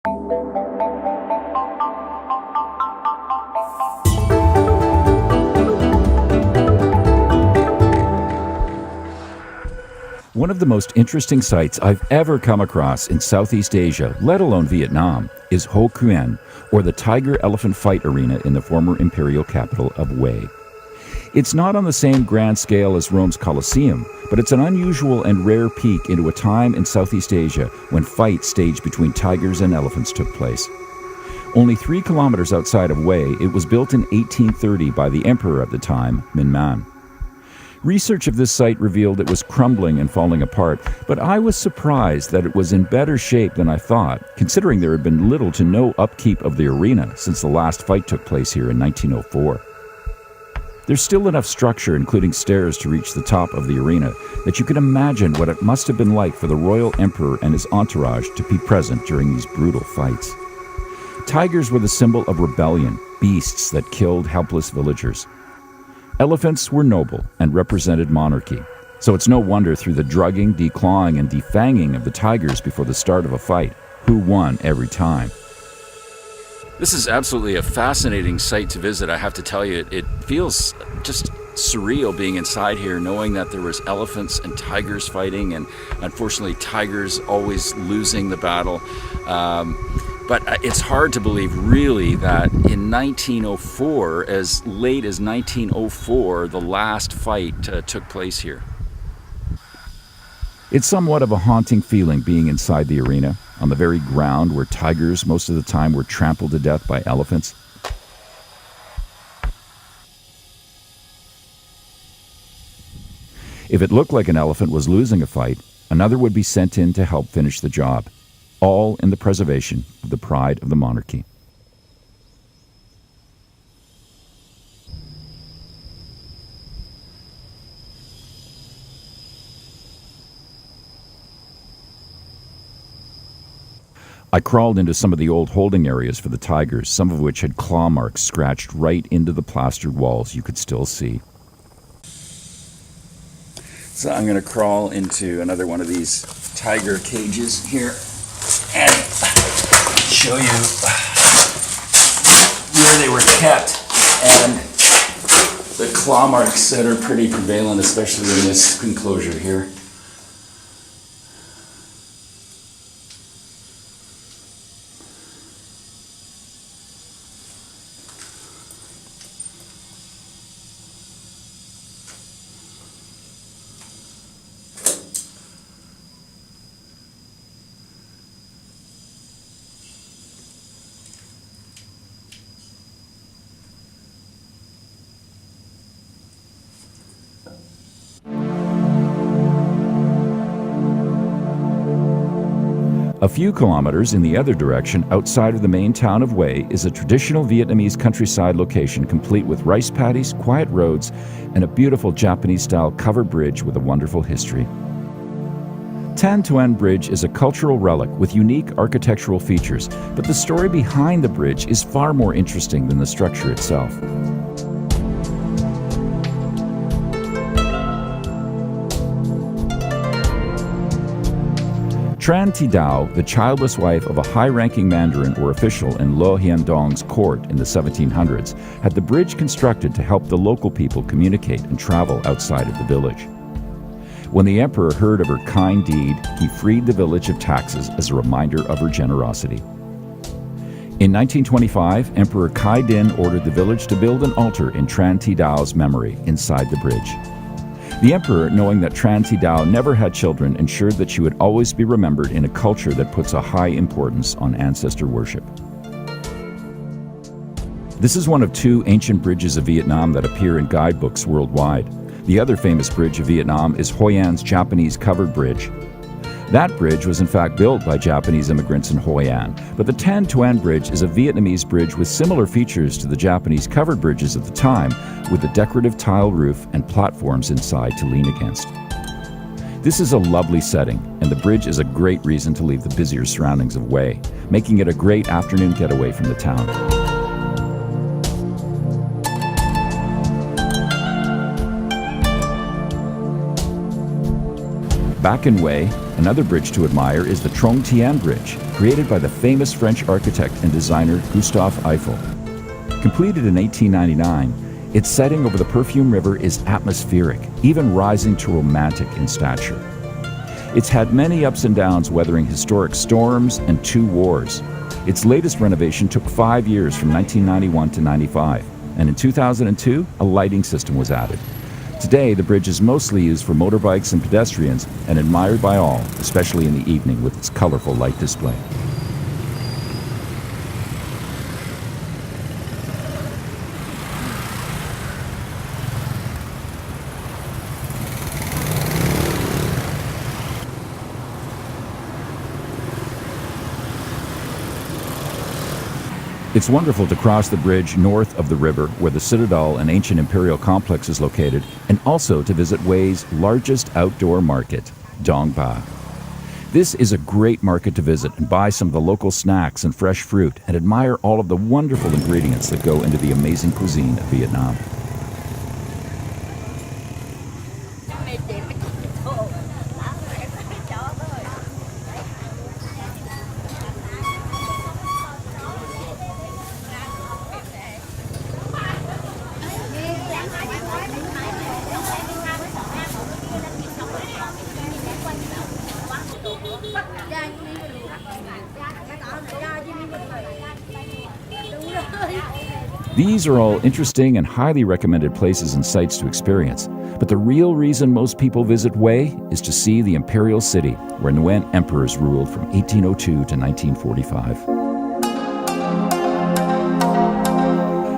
One of the most interesting sights I've ever come across in Southeast Asia, let alone Vietnam, is Ho Quyen, or the Tiger-Elephant Fight Arena in the former imperial capital of Hue. It's not on the same grand scale as Rome's Coliseum, but it's an unusual and rare peek into a time in Southeast Asia when fights staged between tigers and elephants took place. Only 3 kilometers outside of Hue, it was built in 1830 by the emperor at the time, Minh Manh. Research of this site revealed it was crumbling and falling apart, but I was surprised that it was in better shape than I thought, considering there had been little to no upkeep of the arena since the last fight took place here in 1904. There's still enough structure, including stairs to reach the top of the arena, that you can imagine what it must have been like for the royal emperor and his entourage to be present during these brutal fights. Tigers were the symbol of rebellion, beasts that killed helpless villagers. Elephants were noble and represented monarchy, so it's no wonder through the drugging, declawing, and defanging of the tigers before the start of a fight, who won every time. This is absolutely a fascinating site to visit, I have to tell you. It feels just surreal being inside here, knowing that there was elephants and tigers fighting, and unfortunately tigers always losing the battle. But it's hard to believe, really, that in 1904, as late as 1904, the last fight took place here. It's somewhat of a haunting feeling being inside the arena, on the very ground where tigers most of the time were trampled to death by elephants. If it looked like an elephant was losing a fight, another would be sent in to help finish the job, all in the preservation of the pride of the monarchy. I crawled into some of the old holding areas for the tigers, some of which had claw marks scratched right into the plastered walls you could still see. So I'm going to crawl into another one of these tiger cages here and show you where they were kept and the claw marks that are pretty prevalent, especially in this enclosure here. A few kilometers in the other direction, outside of the main town of Hue, is a traditional Vietnamese countryside location complete with rice paddies, quiet roads, and a beautiful Japanese-style covered bridge with a wonderful history. Tran Tm Bridge is a cultural relic with unique architectural features, but the story behind the bridge is far more interesting than the structure itself. Tran Thi Dao, the childless wife of a high-ranking mandarin or official in Hien Tong's court in the 1700s, had the bridge constructed to help the local people communicate and travel outside of the village. When the emperor heard of her kind deed, he freed the village of taxes as a reminder of her generosity. In 1925, Emperor Kai Dinh ordered the village to build an altar in Tran Thi Dao's memory inside the bridge. The emperor, knowing that Tran Thi Dao never had children, ensured that she would always be remembered in a culture that puts a high importance on ancestor worship. This is one of 2 ancient bridges of Vietnam that appear in guidebooks worldwide. The other famous bridge of Vietnam is Ho Quyen's Japanese covered bridge. That bridge was in fact built by Japanese immigrants in Ho Quyen, but the Thanh Toan Bridge is a Vietnamese bridge with similar features to the Japanese covered bridges at the time, with a decorative tile roof and platforms inside to lean against. This is a lovely setting, and the bridge is a great reason to leave the busier surroundings of Hue, making it a great afternoon getaway from the town. Back in Hue, Another bridge to admire is the Truong Tien Bridge, created by the famous French architect and designer Gustav Eiffel. Completed in 1899, its setting over the Perfume River is atmospheric, even rising to romantic in stature. It's had many ups and downs, weathering historic storms and 2 wars. Its latest renovation took 5 years, from 1991 to 95, and in 2002, a lighting system was added. Today, the bridge is mostly used for motorbikes and pedestrians and admired by all, especially in the evening with its colorful light display. It's wonderful to cross the bridge north of the river, where the Citadel and ancient imperial complex is located, and also to visit Hui's largest outdoor market, Dong Ba. This is a great market to visit and buy some of the local snacks and fresh fruit, and admire all of the wonderful ingredients that go into the amazing cuisine of Vietnam. These are all interesting and highly recommended places and sites to experience, but the real reason most people visit Hue is to see the Imperial City, where Nguyen emperors ruled from 1802 to 1945.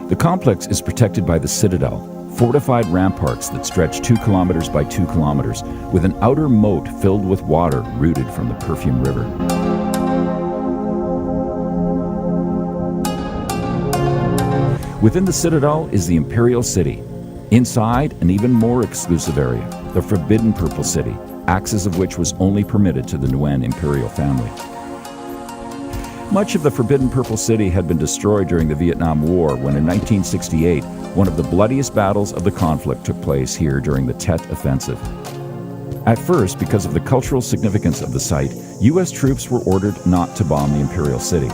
The complex is protected by the Citadel, fortified ramparts that stretch 2 kilometers by 2 kilometers, with an outer moat filled with water rooted from the Perfume River. Within the Citadel is the Imperial City. Inside, an even more exclusive area, the Forbidden Purple City, access of which was only permitted to the Nguyen Imperial family. Much of the Forbidden Purple City had been destroyed during the Vietnam War, when in 1968, one of the bloodiest battles of the conflict took place here during the Tet Offensive. At first, because of the cultural significance of the site, U.S. troops were ordered not to bomb the Imperial City.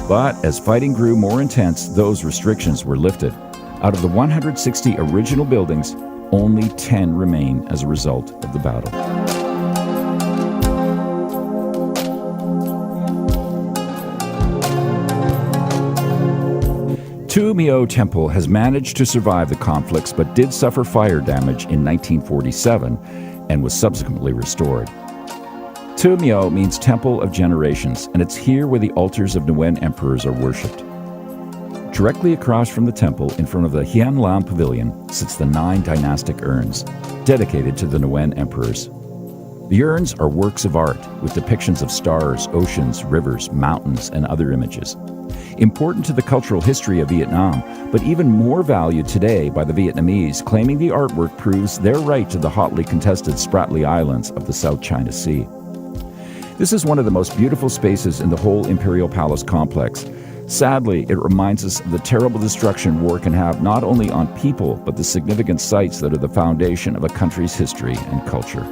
But as fighting grew more intense, those restrictions were lifted. Out of the 160 original buildings, only 10 remain as a result of the battle. Mieu Temple has managed to survive the conflicts, but did suffer fire damage in 1947 and was subsequently restored. Mieu means Temple of Generations, and it's here where the altars of Nguyen emperors are worshipped. Directly across from the temple, in front of the Hien Lam Pavilion, sits the 9 dynastic urns, dedicated to the Nguyen emperors. The urns are works of art, with depictions of stars, oceans, rivers, mountains, and other images. Important to the cultural history of Vietnam, but even more valued today by the Vietnamese, claiming the artwork proves their right to the hotly contested Spratly Islands of the South China Sea. This is one of the most beautiful spaces in the whole Imperial Palace complex. Sadly, it reminds us of the terrible destruction war can have not only on people, but the significant sites that are the foundation of a country's history and culture.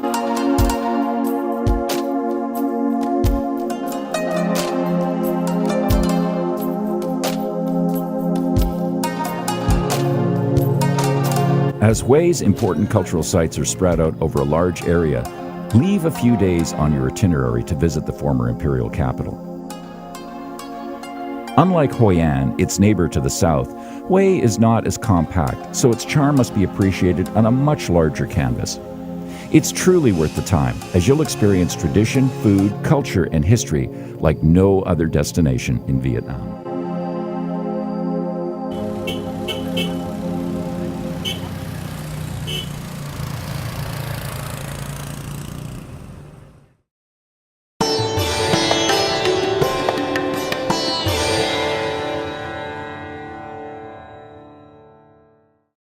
As Hui's important cultural sites are spread out over a large area, leave a few days on your itinerary to visit the former imperial capital. Unlike Ho Quyen, its neighbor to the south, Hue is not as compact, so its charm must be appreciated on a much larger canvas. It's truly worth the time, as you'll experience tradition, food, culture, and history like no other destination in Vietnam.